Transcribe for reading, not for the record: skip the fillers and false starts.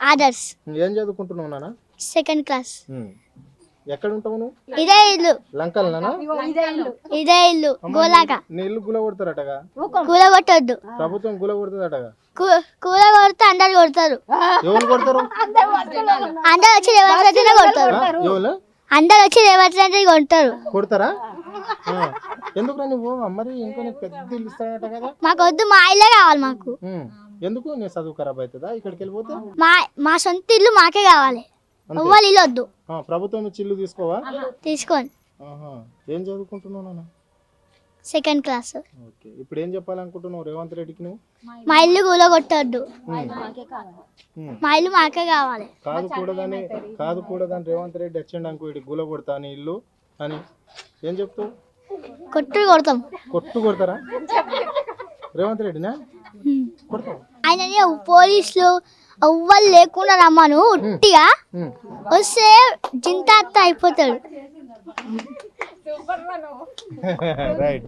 ఆదర్స్ ఏం చదువుకుంటున్నావు నాన్న? Second class. ఎక్కడ ఉంటావు నువ్వు? ఇదే ఇల్లు లంకల్నా? ఇదే ఇల్లు గోలాక. నీ ఇల్లు గుల కొడతారటగా? కూలగొట్టొద్దు. ప్రభుత్వం గుల కొడుతుందటగా? కూలగొడితే అందరు కొడతారు. ఎవరు కొడతారు? అందరు వచ్చి రేవంత్ రెడ్డినే కొడతారు. ఎవరు? అందరు వచ్చి రేవంత్ రెడ్డి కొడతారు. కొడతారా? ఎందుకు నువ్వు మరి ఇంకో పెద్ద ఇల్లు ఇస్తాడట కదా? మాకు వద్దు, మా ఇల్లే కావాలి మాకు. ఎందుకు? నీ చదువు ఖరాబ్ అవుతుందా ఇక్కడికి వెళ్ళిపోతే? మా సొంత ఇల్లు మాకే కావాలి, ఎవ్వరు ఇల్లు వద్దు. ప్రభుత్వం ఇచ్చి ఇల్లు తీసుకోవా? తీసుకోండి. ఏం చదువుకుంటున్నావు నాన్న? Second class. ఓకే, ఇప్పుడు ఏం చెప్పాలనుకుంటున్నావు రేవంత్ రెడ్డికి నువ్వు? మా ఇల్లు కూలగొట్టొద్దు, మా ఇల్లు మాకే కావాలి. కాదు కూడదని రేవంత్ రెడ్డి వచ్చిండు అనుకో ఇటు గుల కొడతా నీ ఇల్లు అని ఏం చెప్తావు? కొడతాం. కొట్టు కొడతారా రేవంత్ రెడ్డినా? కొడతావు? ఆయనని పోలీసులు ఎవ్వరు లేకుండా రమ్మను, ఉట్టిగా వస్తే జింత అయిపోతాడు. రైట్.